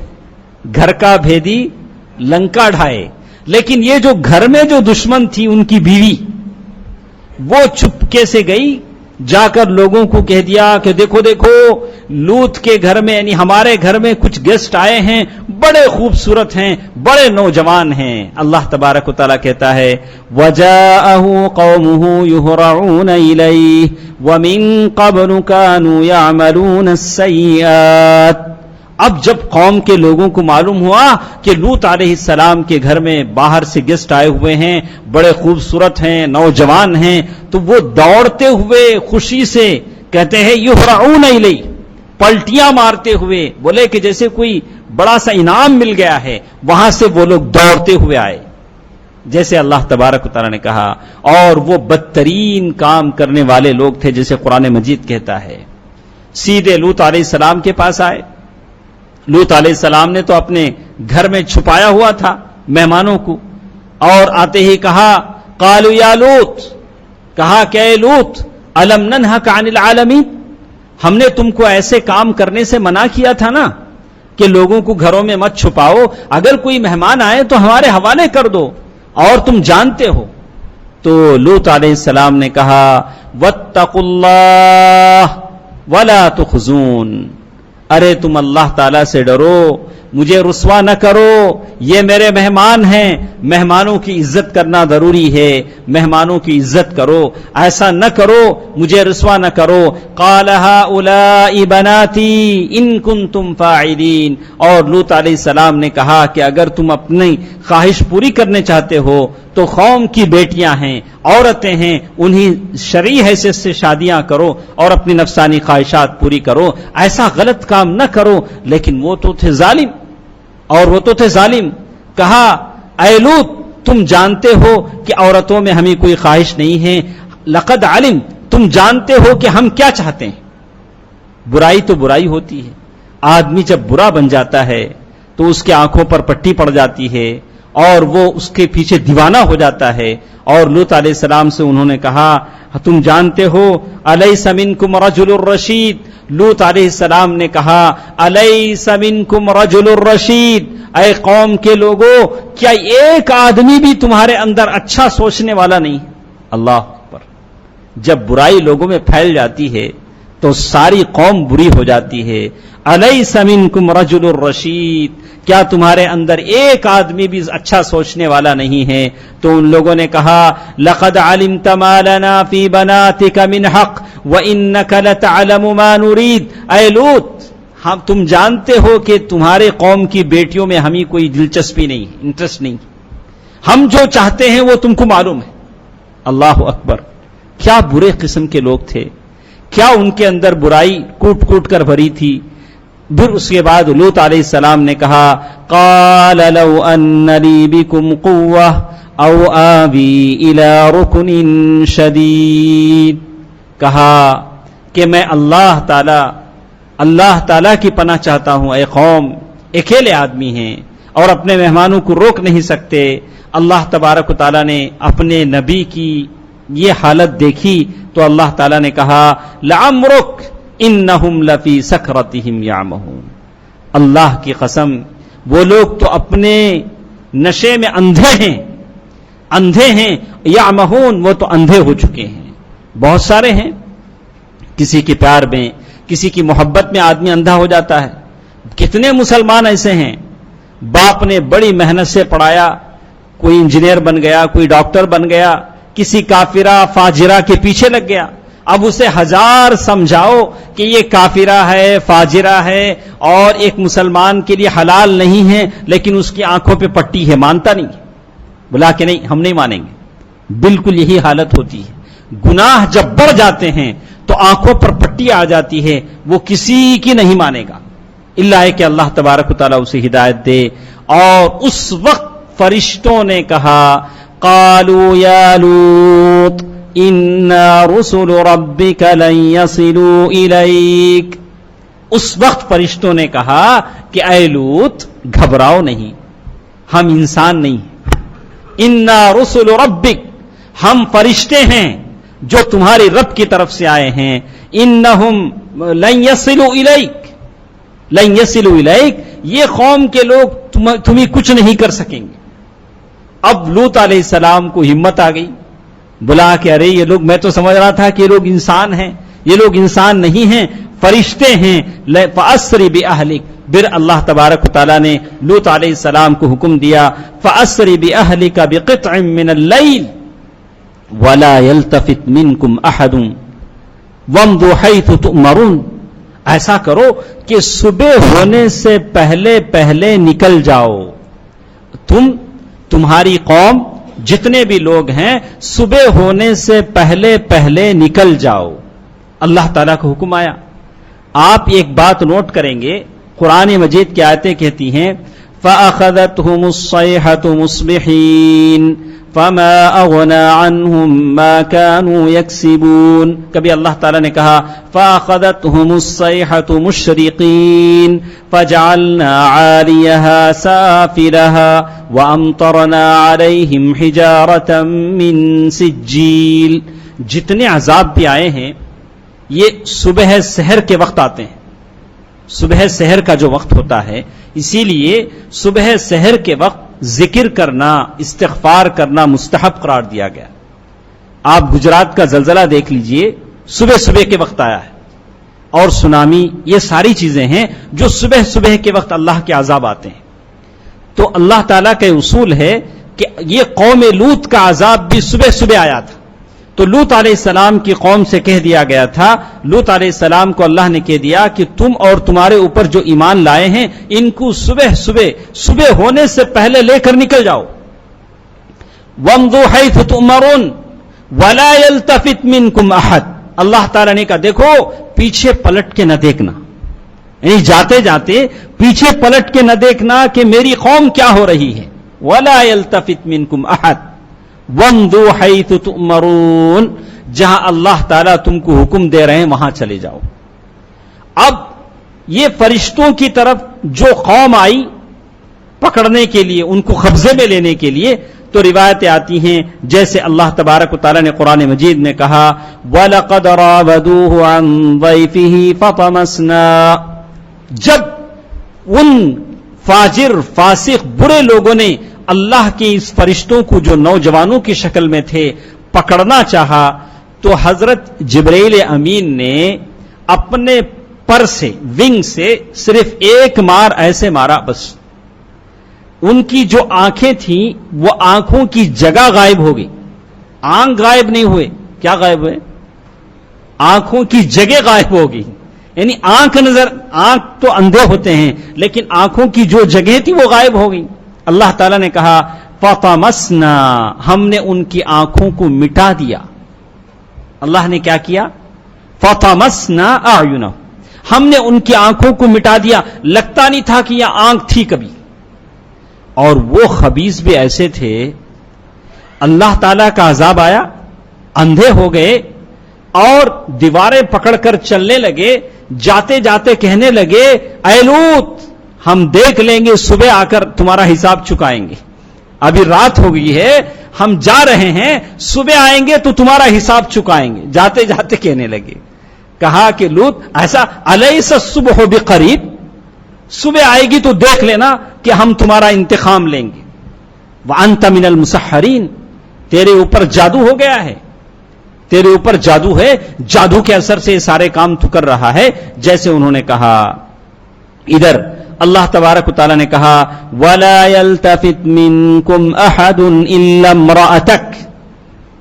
گھر کا بھیدی لنکا ڈھائے، لیکن یہ جو گھر میں جو دشمن تھی ان کی بیوی، وہ چپکے سے گئی جا کر لوگوں کو کہہ دیا کہ دیکھو دیکھو لوط کے گھر میں یعنی ہمارے گھر میں کچھ گیسٹ آئے ہیں، بڑے خوبصورت ہیں، بڑے نوجوان ہیں۔ اللہ تبارک و تعالیٰ کہتا ہے وَجَاءَهُ قَوْمُهُ يُهْرَعُونَ إِلَيْهِ وَمِن قَبْلُ كَانُوا يَعْمَلُونَ السَّيِّئَاتِ، اب جب قوم کے لوگوں کو معلوم ہوا کہ لوط علیہ السلام کے گھر میں باہر سے گیسٹ آئے ہوئے ہیں، بڑے خوبصورت ہیں، نوجوان ہیں، تو وہ دوڑتے ہوئے خوشی سے کہتے ہیں یہرعون الیہ، پلٹیاں مارتے ہوئے، بولے کہ جیسے کوئی بڑا سا انعام مل گیا ہے، وہاں سے وہ لوگ دوڑتے ہوئے آئے، جیسے اللہ تبارک و تعالیٰ نے کہا۔ اور وہ بدترین کام کرنے والے لوگ تھے، جیسے قرآن مجید کہتا ہے، سیدھے لوط علیہ السلام کے پاس آئے۔ لوط علیہ السلام نے تو اپنے گھر میں چھپایا ہوا تھا مہمانوں کو، اور آتے ہی کہا قالوا یا لوط، کہا کہ اے لوط الم ننہک عن العالمین، ہم نے تم کو ایسے کام کرنے سے منع کیا تھا نا کہ لوگوں کو گھروں میں مت چھپاؤ، اگر کوئی مہمان آئے تو ہمارے حوالے کر دو، اور تم جانتے ہو۔ تو لوط علیہ السلام نے کہا واتقوا اللہ ولا تخزون، ارے تم اللہ تعالیٰ سے ڈرو، مجھے رسوا نہ کرو، یہ میرے مہمان ہیں، مہمانوں کی عزت کرنا ضروری ہے، مہمانوں کی عزت کرو، ایسا نہ کرو، مجھے رسوا نہ کرو۔ قال هؤلاء بناتی ان کنتم فاعلین، اور لوط علیہ السلام نے کہا کہ اگر تم اپنی خواہش پوری کرنے چاہتے ہو تو قوم کی بیٹیاں ہیں، عورتیں ہیں، انہیں شرعی حیثیت سے شادیاں کرو اور اپنی نفسانی خواہشات پوری کرو، ایسا غلط کام نہ کرو۔ لیکن وہ تو تھے ظالم، اور وہ تو تھے ظالم۔ کہا اے لوط تم جانتے ہو کہ عورتوں میں ہمیں کوئی خواہش نہیں ہے، لقد علم، تم جانتے ہو کہ ہم کیا چاہتے ہیں۔ برائی تو برائی ہوتی ہے، آدمی جب برا بن جاتا ہے تو اس کے آنکھوں پر پٹی پڑ جاتی ہے اور وہ اس کے پیچھے دیوانہ ہو جاتا ہے۔ اور لوط علیہ السلام سے انہوں نے کہا تم جانتے ہو الیس منکم رجل الرشید، لوط علیہ السلام نے کہا الیس منکم رجل الرشید، اے قوم کے لوگوں کیا ایک آدمی بھی تمہارے اندر اچھا سوچنے والا نہیں؟ اللہ اکبر، جب برائی لوگوں میں پھیل جاتی ہے تو ساری قوم بری ہو جاتی ہے۔ الیس منکم رجل الرشید، کیا تمہارے اندر ایک آدمی بھی اچھا سوچنے والا نہیں ہے؟ تو ان لوگوں نے کہا لقد علمت ما لنا فی بناتک من حق وانک لتعلم ما نرید، اے لوط ہم تم جانتے ہو کہ تمہارے قوم کی بیٹیوں میں ہمیں کوئی دلچسپی نہیں، انٹرسٹ نہیں، ہم جو چاہتے ہیں وہ تم کو معلوم ہے۔ اللہ اکبر، کیا برے قسم کے لوگ تھے، کیا ان کے اندر برائی کوٹ کوٹ کر بھری تھی۔ پھر اس کے بعد لوط علیہ السلام نے کہا قال لو ان لی بکم قوة او آوی الى رکن شدید، کہا کہ میں اللہ تعالی کی پناہ چاہتا ہوں۔ اے قوم اکیلے آدمی ہیں اور اپنے مہمانوں کو روک نہیں سکتے۔ اللہ تبارک و تعالی نے اپنے نبی کی یہ حالت دیکھی تو اللہ تعالی نے کہا لعمرک انہم لفی سکرتہم یعمہون، اللہ کی قسم وہ لوگ تو اپنے نشے میں اندھے ہیں، یعمہون وہ تو اندھے ہو چکے ہیں۔ بہت سارے ہیں، کسی کے پیار میں، کسی کی محبت میں آدمی اندھا ہو جاتا ہے۔ کتنے مسلمان ایسے ہیں باپ نے بڑی محنت سے پڑھایا، کوئی انجینئر بن گیا، کوئی ڈاکٹر بن گیا، کسی کافرہ فاجرہ کے پیچھے لگ گیا. اب اسے ہزار سمجھاؤ کہ یہ کافرہ ہے، فاجرہ ہے اور ایک مسلمان کے لیے حلال نہیں ہے، لیکن اس کی آنکھوں پہ پٹی ہے، مانتا نہیں. بلا کہ نہیں، ہم نہیں مانیں گے. بالکل یہی حالت ہوتی ہے. گناہ جب بڑھ جاتے ہیں تو آنکھوں پر پٹی آ جاتی ہے، وہ کسی کی نہیں مانے گا الا ہے کہ اللہ تبارک و تعالیٰ اسے ہدایت دے. اور اس وقت فرشتوں نے کہا قالوا یا لوط انا رسل ربک لن يصلوا الیک. اس وقت فرشتوں نے کہا کہ اے لوط گھبراؤ نہیں، ہم انسان نہیں ہیں. انا رسل ربک، ہم فرشتے ہیں جو تمہاری رب کی طرف سے آئے ہیں. انہم لن يصلوا الیک، لن يصلوا الیک، یہ قوم کے لوگ تمہیں کچھ نہیں کر سکیں گے. اب لوط علیہ السلام کو ہمت آ گئی، بلا کہ ارے یہ لوگ، میں تو سمجھ رہا تھا کہ یہ لوگ انسان ہیں، یہ لوگ انسان نہیں ہیں، فرشتے ہیں. فَأَسْرِ بِأَهْلِكَ، پھر اللہ تبارک و تعالیٰ نے لوط علیہ السلام کو حکم دیا فَأَسْرِ بِأَهْلِكَ بِقِطْعٍ مِّنَ اللَّيْلِ وَلَا يَلْتَفِتْ مِنْكُمْ أَحَدٌ وَامْضُوا حَيْثُ تُؤْمَرُونَ. ایسا کرو کہ صبح ہونے سے پہلے پہلے نکل جاؤ. تمہاری قوم جتنے بھی لوگ ہیں صبح ہونے سے پہلے پہلے نکل جاؤ. اللہ تعالیٰ کا حکم آیا. آپ ایک بات نوٹ کریں گے، قرآن مجید کی آیتیں کہتی ہیں فَأَخَذَتْهُمُ الصَّيْحَةُ مُصْبِحِينَ فَمَا أَغْنَى عَنْهُمْ مَا كَانُوا يَكْسِبُونَ. کبھی اللہ تعالیٰ نے کہا فَأَخَذَتْهُمُ الصَّيْحَةُ مُشْرِقِينَ فَجَعَلْنَا عَالِيَهَا سَافِلَهَا وَأَمْطَرْنَا عَلَيْهِمْ حِجَارَةً مِّن سِجِّيلٍ. جتنے عذاب بھی آئے ہیں یہ صبح سحر کے وقت آتے ہیں. صبح سحر کا جو وقت ہوتا ہے، اسی لیے صبح سحر کے وقت ذکر کرنا، استغفار کرنا مستحب قرار دیا گیا. آپ گجرات کا زلزلہ دیکھ لیجئے، صبح صبح کے وقت آیا ہے. اور سونامی، یہ ساری چیزیں ہیں جو صبح صبح کے وقت اللہ کے عذاب آتے ہیں. تو اللہ تعالیٰ کا اصول ہے کہ یہ قوم لوط کا عذاب بھی صبح صبح آیا تھا. تو لوط علیہ السلام کی قوم سے کہہ دیا گیا تھا، لوط علیہ السلام کو اللہ نے کہہ دیا کہ تم اور تمہارے اوپر جو ایمان لائے ہیں ان کو صبح ہونے سے پہلے لے کر نکل جاؤ. وَامْضُوا حَيْثُ تُؤْمَرُونَ وَلَا يَلْتَفِتْ مِنْكُمْ أَحَدٌ. اللہ تعالیٰ نے کہا دیکھو پیچھے پلٹ کے نہ دیکھنا، یعنی جاتے جاتے پیچھے پلٹ کے نہ دیکھنا کہ میری قوم کیا ہو رہی ہے. وَلَا يَلْتَفِتْ مِنْكُمْ أَحَدٌ وَامْضُوا حَيْثُ تُؤْمَرُونَ. جہاں اللہ تعالیٰ تم کو حکم دے رہے ہیں وہاں چلے جاؤ. اب یہ فرشتوں کی طرف جو قوم آئی پکڑنے کے لیے، ان کو قبضے میں لینے کے لیے، تو روایتیں آتی ہیں جیسے اللہ تبارک و تعالیٰ نے قرآن مجید میں کہا وَلَقَدْ رَاوَدُوهُ عَنْ ضَيْفِهِ فَطَمَسْنَا. جب ان فاجر فاسق برے لوگوں نے اللہ کے اس فرشتوں کو جو نوجوانوں کی شکل میں تھے پکڑنا چاہا، تو حضرت جبرائیل امین نے اپنے پر سے، ونگ سے صرف ایک مار ایسے مارا، بس ان کی جو آنکھیں تھیں وہ آنکھوں کی جگہ غائب ہو گئی. آنکھ غائب نہیں ہوئے، کیا غائب ہوئے؟ آنکھوں کی جگہ غائب ہو گئی. یعنی آنکھ تو اندھے ہوتے ہیں لیکن آنکھوں کی جو جگہ تھی وہ غائب ہو گئی. اللہ تعالیٰ نے کہا فَطَمَسْنَا، ہم نے ان کی آنکھوں کو مٹا دیا. اللہ نے کیا کیا؟ فَطَمَسْنَا أَعْيُنَهُمْ، ہم نے ان کی آنکھوں کو مٹا دیا. لگتا نہیں تھا کہ یہ آنکھ تھی کبھی. اور وہ خبیث بھی ایسے تھے، اللہ تعالیٰ کا عذاب آیا، اندھے ہو گئے اور دیواریں پکڑ کر چلنے لگے. جاتے جاتے کہنے لگے اے لوط ہم دیکھ لیں گے، صبح آ کر تمہارا حساب چکائیں گے. ابھی رات ہو گئی ہے، ہم جا رہے ہیں، صبح آئیں گے تو تمہارا حساب چکائیں گے. جاتے جاتے کہنے لگے. کہا کہ لوط ایسا الیس الصبح بقریب، صبح آئے گی تو دیکھ لینا کہ ہم تمہارا انتقام لیں گے. وانت من المسحرین، تیرے اوپر جادو ہو گیا ہے، تیرے اوپر جادو ہے، جادو کے اثر سے یہ سارے کام تو کر رہا ہے. جیسے انہوں نے کہا. ادھر اللہ تبارک و تعالیٰ نے کہا وَلَا يَلْتَفِتْ مِنْكُمْ أَحَدٌ إِلَّا امْرَأَتَكَ،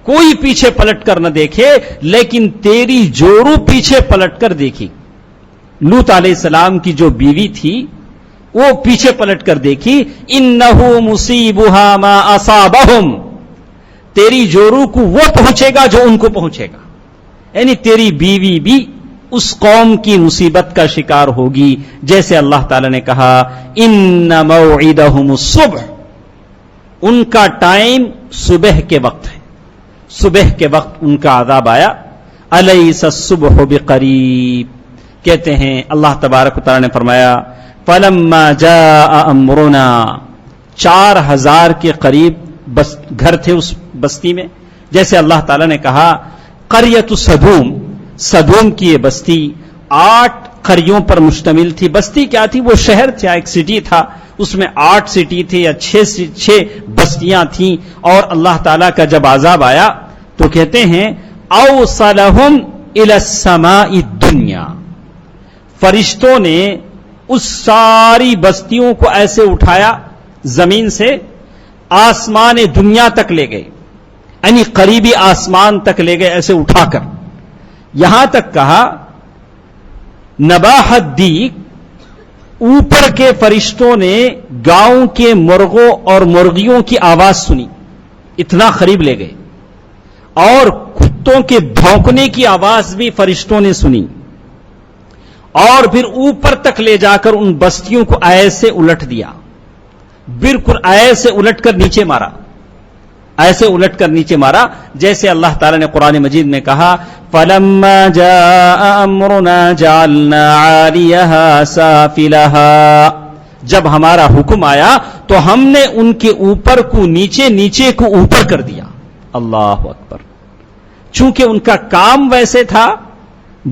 کوئی پیچھے پلٹ کر نہ دیکھے لیکن تیری جورو پیچھے پلٹ کر دیکھی۔ لوط علیہ السلام کی جو بیوی تھی وہ پیچھے پلٹ کر دیکھی، اِنَّهُ مُصِيبُهَا مَا أَصَابَهُمْ، تیری جورو کو وہ پہنچے گا جو ان کو پہنچے گا، یعنی تیری بیوی بھی اس قوم کی مصیبت کا شکار ہوگی، جیسے اللہ تعالی نے کہا ان موعدہم الصبح، ان کا ٹائم صبح کے وقت ہے، صبح کے وقت ان کا عذاب آیا۔ الیس الصبح بقریب، کہتے ہیں اللہ تبارک و تعالی نے فرمایا فلما جاء امرنا، 4000 کے قریب گھر تھے اس بستی میں، جیسے اللہ تعالی نے کہا قریۃ صدوم، صدوم کی یہ بستی 8 قریوں پر مشتمل تھی۔ بستی کیا تھی؟ وہ شہر تھا، ایک سٹی تھا، اس میں 8 سٹی تھے یا 6 بستیاں تھیں، اور اللہ تعالیٰ کا جب عذاب آیا تو کہتے ہیں اوصلہم الی السماء الدنیا، فرشتوں نے اس ساری بستیوں کو ایسے اٹھایا زمین سے آسمان دنیا تک لے گئے، یعنی قریبی آسمان تک لے گئے ایسے اٹھا کر، یہاں تک کہا نباح الدیک، اوپر کے فرشتوں نے گاؤں کے مرغوں اور مرغیوں کی آواز سنی، اتنا قریب لے گئے، اور کتوں کے بھونکنے کی آواز بھی فرشتوں نے سنی، اور پھر اوپر تک لے جا کر ان بستیوں کو ایسے الٹ دیا، بالکل ایسے الٹ کر نیچے مارا، ایسے الٹ کر نیچے مارا، جیسے اللہ تعالی نے قرآن مجید میں کہا فَلَمَّا جَاءَ أَمْرُنَا جَعَلْنَا عَالِيَهَا سَافِلَهَا، جب ہمارا حکم آیا تو ہم نے ان کے اوپر کو نیچے، نیچے کو اوپر کر دیا۔ اللہ اکبر، چونکہ ان کا کام ویسے تھا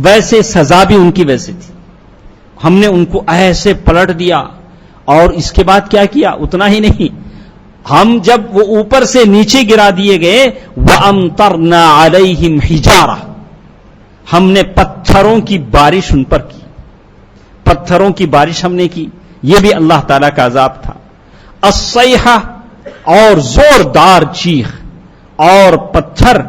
ویسے سزا بھی ان کی ویسے تھی، ہم نے ان کو ایسے پلٹ دیا، اور اس کے بعد کیا کیا؟ اتنا ہی نہیں، ہم جب وہ اوپر سے نیچے گرا دیے گئے وَأَمْطَرْنَا عَلَيْهِمْ حِجَارَةً، ہم نے پتھروں کی بارش ان پر کی، پتھروں کی بارش ہم نے کی، یہ بھی اللہ تعالیٰ کا عذاب تھا۔ الصیحہ، اور زوردار چیخ اور پتھر،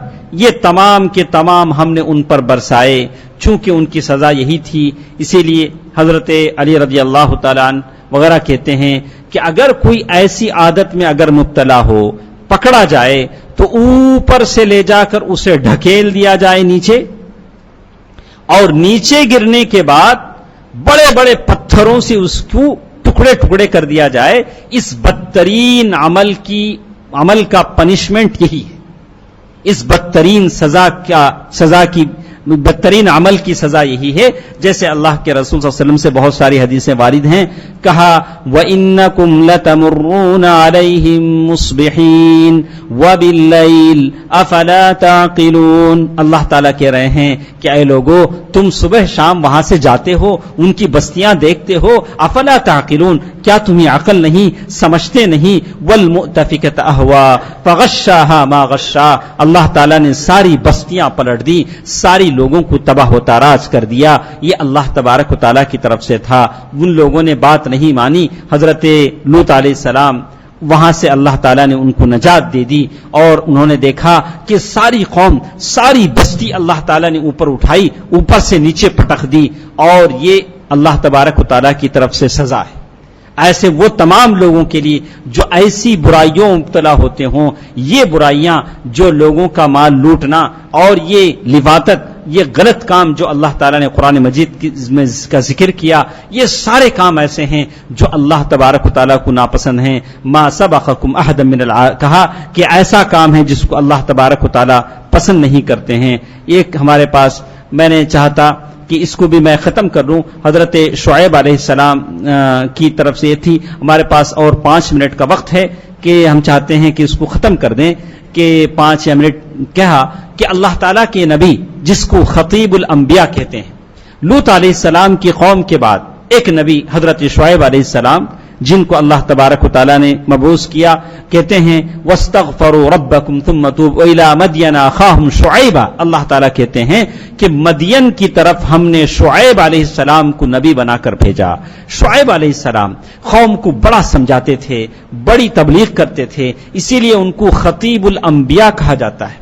یہ تمام کے تمام ہم نے ان پر برسائے، چونکہ ان کی سزا یہی تھی۔ اسی لیے حضرت علی رضی اللہ تعالیٰ عنہ وغیرہ کہتے ہیں کہ اگر کوئی ایسی عادت میں اگر مبتلا ہو، پکڑا جائے تو اوپر سے لے جا کر اسے ڈھکیل دیا جائے نیچے، اور نیچے گرنے کے بعد بڑے بڑے پتھروں سے اس کو ٹکڑے ٹکڑے کر دیا جائے۔ اس بدترین عمل کا پنشمنٹ یہی ہے، اس بدترین سزا کی بدترین عمل کی سزا یہی ہے، جیسے اللہ کے رسول صلی اللہ علیہ وسلم سے بہت ساری حدیثیں وارد ہیں، کہا وَإِنَّكُمْ لَتَمُرُّونَ عَلَيْهِمْ مُصْبِحِينَ وَبِاللَّيْلِ أَفَلَا تَعْقِلُونَ، اللہ تعالیٰ کہہ رہے ہیں کہ اے لوگو، تم صبح شام وہاں سے جاتے ہو، ان کی بستیاں دیکھتے ہو، افلا تعقلون، کیا تمہیں عقل نہیں، سمجھتے نہیں؟ وَالْمُؤْتَفِكَةَ أَهْوَىٰ فَغَشَّاهَا مَا غَشَّىٰ، اللہ تعالیٰ نے ساری بستیاں پلٹ دی، ساری لوگوں کو تباہ و تاراج کر دیا۔ یہ اللہ تبارک و تعالیٰ کی طرف سے تھا۔ ان لوگوں نے بات نہیں مانی، حضرت لوط علیہ السلام، وہاں سے اللہ تعالیٰ نے ان کو نجات دے دی، اور انہوں نے دیکھا کہ ساری قوم، ساری بستی اللہ تعالیٰ نے اوپر اٹھائی، اوپر سے نیچے پٹک دی، اور یہ اللہ تبارک و تعالیٰ کی طرف سے سزا ہے۔ ایسے وہ تمام لوگوں کے لیے جو ایسی برائیوں مبتلا ہوتے ہوں، یہ برائیاں جو لوگوں کا مال لوٹنا اور یہ لواطت، یہ غلط کام جو اللہ تعالیٰ نے قرآن مجید میں کا ذکر کیا، یہ سارے کام ایسے ہیں جو اللہ تبارک و تعالیٰ کو ناپسند ہیں۔ ما سبقکم احد من کہا کہ ایسا کام ہے جس کو اللہ تبارک و تعالیٰ پسند نہیں کرتے ہیں۔ ایک ہمارے پاس، میں نے چاہتا کہ اس کو بھی میں ختم کر لوں، حضرت شعیب علیہ السلام کی طرف سے یہ تھی۔ ہمارے پاس اور 5 منٹ کا وقت ہے کہ ہم چاہتے ہیں کہ اس کو ختم کر دیں، کہ 5 منٹ کہا کہ اللہ تعالیٰ کے نبی جس کو خطیب الانبیاء کہتے ہیں، لوط علیہ السلام کی قوم کے بعد ایک نبی حضرت شعیب علیہ السلام جن کو اللہ تبارک و تعالیٰ نے مبعوث کیا. کہتے ہیں وَاسْتَغْفَرُوا رَبَّكُمْ ثُمَّ تُوبُوا إِلَىٰ مَدْيَنَ أَخَاهُمْ شُعَيْبًا. اللہ تعالیٰ کہتے ہیں کہ مدین کی طرف ہم نے شعیب علیہ السلام کو نبی بنا کر بھیجا. شعیب علیہ السلام قوم کو بڑا سمجھاتے تھے، بڑی تبلیغ کرتے تھے، اسی لیے ان کو خطیب الانبیاء کہا جاتا ہے.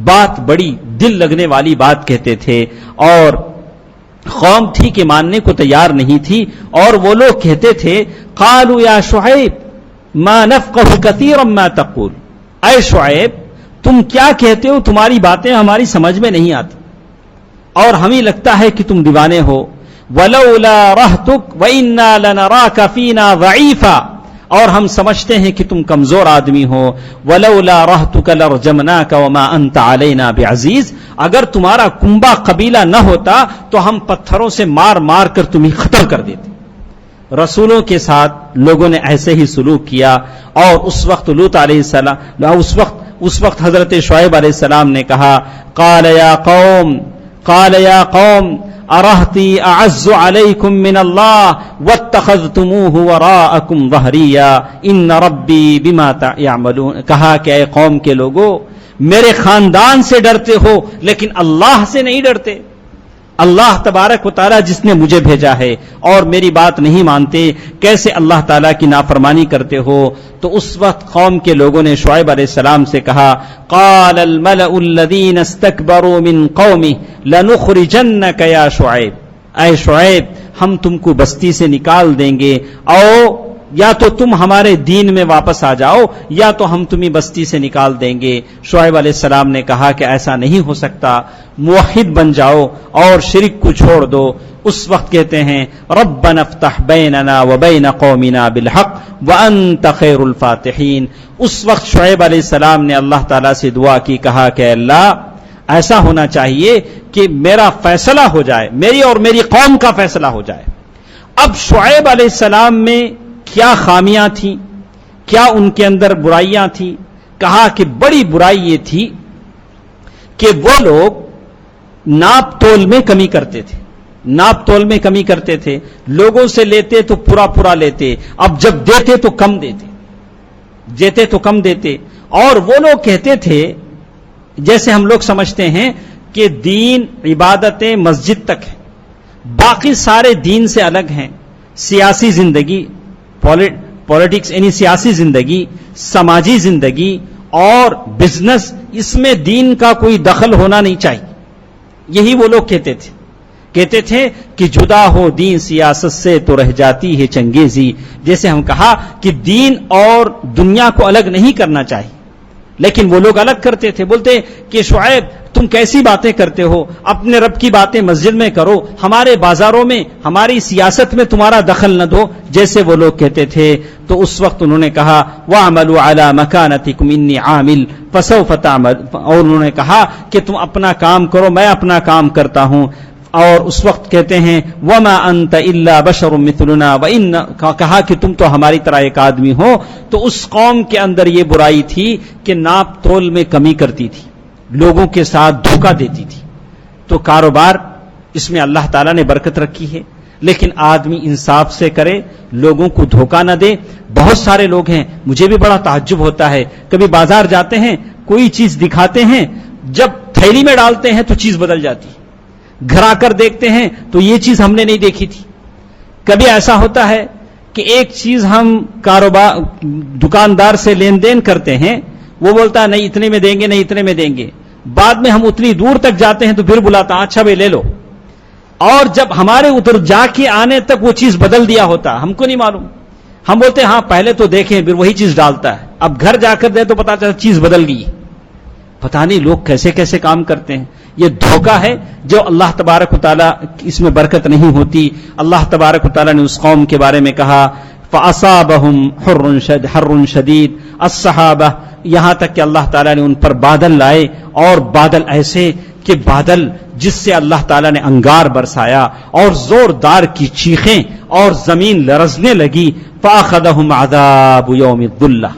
بات بڑی دل لگنے والی بات کہتے تھے، اور قوم تھی کہ ماننے کو تیار نہیں تھی، اور وہ لوگ کہتے تھے قالوا یا شعیب ما نفقه كثيرا ما تقول. اے شعیب تم کیا کہتے ہو، تمہاری باتیں ہماری سمجھ میں نہیں آتی اور ہمیں لگتا ہے کہ تم دیوانے ہو. ولولا رهتك وانا لنراك فينا ضعيفا. اور ہم سمجھتے ہیں کہ تم کمزور آدمی ہو. ولولا رهتك لرجمناك وما انت علينا بعزيز. اگر تمہارا کنبا قبیلہ نہ ہوتا تو ہم پتھروں سے مار مار کر تمہیں ختم کر دیتے. رسولوں کے ساتھ لوگوں نے ایسے ہی سلوک کیا. اور اس وقت لوط علیہ السلام اس وقت حضرت شعیب علیہ السلام نے کہا قال یا قوم ارہتی اعز علیکم من اللہ واتخذتموہ وراءکم ظہریا ان ربی بما یعملون. کہا کہ اے قوم کے لوگو، میرے خاندان سے ڈرتے ہو لیکن اللہ سے نہیں ڈرتے. اللہ تبارک و تعالیٰ جس نے مجھے بھیجا ہے اور میری بات نہیں مانتے، کیسے اللہ تعالیٰ کی نافرمانی کرتے ہو. تو اس وقت قوم کے لوگوں نے شعیب علیہ السلام سے کہا قال الملأ الذین استکبروا من قومہ لنخرجنک یا شعیب. اے شعیب ہم تم کو بستی سے نکال دیں گے، او یا تو تم ہمارے دین میں واپس آ جاؤ یا تو ہم تمہیں بستی سے نکال دیں گے. شعیب علیہ السلام نے کہا کہ ایسا نہیں ہو سکتا، موحد بن جاؤ اور شرک کو چھوڑ دو. اس وقت کہتے ہیں ربنا افتح بیننا وبین قومنا بالحق وانت خیر الفاتحین. اس وقت شعیب علیہ السلام نے اللہ تعالیٰ سے دعا کی، کہا کہ اللہ ایسا ہونا چاہیے کہ میرا فیصلہ ہو جائے، میری اور میری قوم کا فیصلہ ہو جائے. اب شعیب علیہ السلام میں کیا خامیاں تھیں، کیا ان کے اندر برائیاں تھیں؟ کہا کہ بڑی برائی یہ تھی کہ وہ لوگ ناپ تول میں کمی کرتے تھے. ناپ تول میں کمی کرتے تھے، لوگوں سے لیتے تو پورا پورا لیتے، اب جب دیتے تو کم دیتے. اور وہ لوگ کہتے تھے، جیسے ہم لوگ سمجھتے ہیں کہ دین عبادتیں مسجد تک ہیں، باقی سارے دین سے الگ ہیں. سیاسی زندگی، پولیٹکس یعنی سیاسی زندگی، سماجی زندگی اور بزنس، اس میں دین کا کوئی دخل ہونا نہیں چاہیے. یہی وہ لوگ کہتے تھے کہ جدا ہو دین سیاست سے تو رہ جاتی ہے چنگیزی. جیسے ہم کہا کہ دین اور دنیا کو الگ نہیں کرنا چاہیے، لیکن وہ لوگ الگ کرتے تھے. بولتے کہ شعیب تم کیسی باتیں کرتے ہو، اپنے رب کی باتیں مسجد میں کرو، ہمارے بازاروں میں ہماری سیاست میں تمہارا دخل نہ دو، جیسے وہ لوگ کہتے تھے. تو اس وقت انہوں نے کہا وَعْمَلُوا عَلَى مَكَانَتِكُمْ إِنِّي عَامِلٌ فَسَوْفَ تَعْمَلُونَ. اور انہوں نے کہا کہ تم اپنا کام کرو، میں اپنا کام کرتا ہوں. اور اس وقت کہتے ہیں وَمَا أَنْتَ إِلَّا بَشَرٌ مِثْلُنَا وَإِنَّ، کہا کہ تم تو ہماری طرح ایک آدمی ہو. تو اس قوم کے اندر یہ برائی تھی کہ ناپ تول میں کمی کرتی تھی، لوگوں کے ساتھ دھوکہ دیتی تھی. تو کاروبار اس میں اللہ تعالیٰ نے برکت رکھی ہے، لیکن آدمی انصاف سے کرے، لوگوں کو دھوکہ نہ دے. بہت سارے لوگ ہیں، مجھے بھی بڑا تعجب ہوتا ہے، کبھی بازار جاتے ہیں کوئی چیز دکھاتے ہیں، جب تھیلی میں ڈالتے ہیں تو چیز بدل جاتی ہے، گھر آ کر دیکھتے ہیں تو یہ چیز ہم نے نہیں دیکھی تھی. کبھی ایسا ہوتا ہے کہ ایک چیز ہم دکاندار سے لین دین کرتے ہیں، وہ بولتا ہے نہیں اتنے میں دیں گے، نہیں اتنے میں دیں گے. بعد میں ہم اتنی دور تک جاتے ہیں تو پھر بلاتا اچھا بھائی لے لو، اور جب ہمارے ادھر جا کے آنے تک وہ چیز بدل دیا ہوتا، ہم کو نہیں معلوم. ہم بولتے ہیں ہاں پہلے تو دیکھیں، پھر وہی چیز ڈالتا ہے. اب گھر جا کر دے تو پتا چلا چیز بدل گئی. پتہ نہیں لوگ کیسے کیسے کام کرتے ہیں. یہ دھوکہ ہے جو اللہ تبارک و تعالیٰ اس میں برکت نہیں ہوتی. اللہ تبارک و تعالیٰ نے اس قوم کے بارے میں کہا فَأَصَابَهُمْ حَرٌّ شَدِيدٌ الصَّحَابَةُ، یہاں تک کہ اللہ تعالیٰ نے ان پر بادل لائے، اور بادل ایسے کہ بادل جس سے اللہ تعالیٰ نے انگار برسایا اور زوردار کی چیخیں اور زمین لرزنے لگی. فَأَخَذَهُمْ عَذَابُ يَوْمِ الظُّلَّةِ،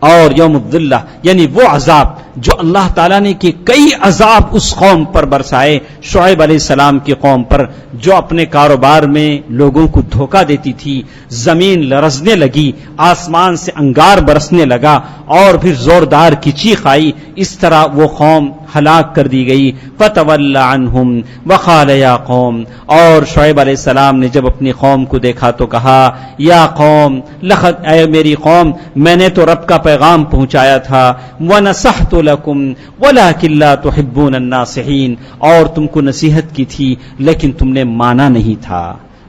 اور یوم الظلہ یعنی وہ عذاب جو اللہ تعالیٰ نے کہ کئی عذاب اس قوم پر برسائے، شعیب علیہ السلام کی قوم پر، جو اپنے کاروبار میں لوگوں کو دھوکہ دیتی تھی، زمین لرزنے لگی، آسمان سے انگار برسنے لگا اور پھر زوردار کی چیخ آئی، اس طرح وہ قوم ہلاک کر دی گئی۔ فَتَوَلَّ عَنْهُمْ وَقَالَ يَا قَوْمِ، اور شعیب علیہ السلام نے جب اپنی قوم کو دیکھا تو کہا، یا قوم لقد، اے میری قوم، میں نے تو رب کا پیغام پہنچایا تھا، وَنَصَحْتُ لَكُمْ وَلَكِنْ لَا تُحِبُّونَ النَّاصِحِينَ، اور تم کو نصیحت کی تھی لیکن تم نے مانا نہیں تھا۔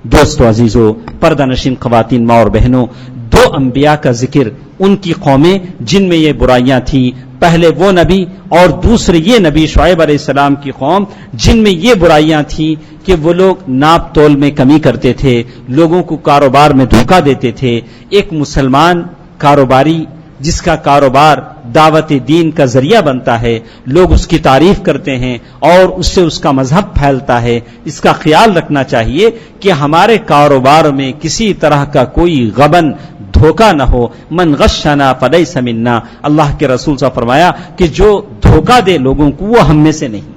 دوستو عزیزو، پردہ نشین خواتین، ماں اور بہنوں، دو انبیاء کا ذکر، ان کی قومیں جن میں یہ برائیاں تھیں، پہلے وہ نبی اور دوسرے یہ نبی شعیب علیہ السلام کی قوم جن میں یہ برائیاں تھیں کہ وہ لوگ ناپ تول میں کمی کرتے تھے، لوگوں کو کاروبار میں دھوکہ دیتے تھے۔ ایک مسلمان کاروباری جس کا کاروبار دعوت دین کا ذریعہ بنتا ہے، لوگ اس کی تعریف کرتے ہیں اور اس سے اس کا مذہب پھیلتا ہے، اس کا خیال رکھنا چاہیے کہ ہمارے کاروبار میں کسی طرح کا کوئی غبن، دھوکہ نہ ہو۔ من غشنا فلیس منا، اللہ کے رسول صلی اللہ علیہ وسلم فرمایا کہ جو دھوکہ دے لوگوں کو وہ ہم میں سے نہیں۔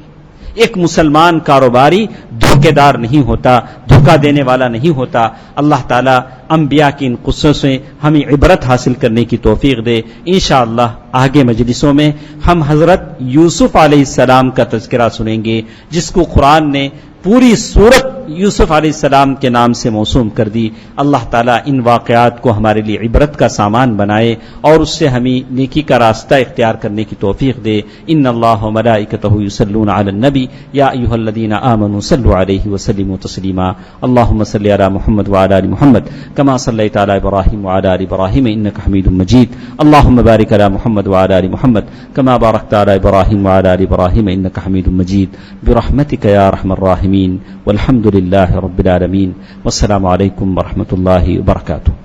ایک مسلمان کاروباری دھوکے دار نہیں ہوتا، دھوکہ دینے والا نہیں ہوتا۔ اللہ تعالیٰ انبیاء کی ان قصوں سے ہمیں عبرت حاصل کرنے کی توفیق دے۔ انشاءاللہ آگے مجلسوں میں ہم حضرت یوسف علیہ السلام کا تذکرہ سنیں گے، جس کو قرآن نے پوری سورت یوسف علیہ السلام کے نام سے موسوم کر دی۔ اللہ تعالیٰ ان واقعات کو ہمارے لیے عبرت کا سامان بنائے اور اس سے ہمیں نیکی کا راستہ اختیار کرنے کی توفیق دے۔ ان اللہ و ملائکتہ یصلون علی النبی یا ایھا الذین آمنوا صلوا علیہ وسلموا تسلیما۔ اللهم صل علی محمد وعلی آل محمد کما صلیت علی ابراہیم وعلی آل ابراہیم انک حمید مجید۔ اللهم بارک علی محمد وعلی آل محمد کما بارکت علی ابراہیم وعلی آل ابراہیم انک حمید مجید برحمتک یا ارحم الراحمین والحمد للہ رب العالمین۔ والسلام علیکم ورحمۃ اللہ وبرکاتہ۔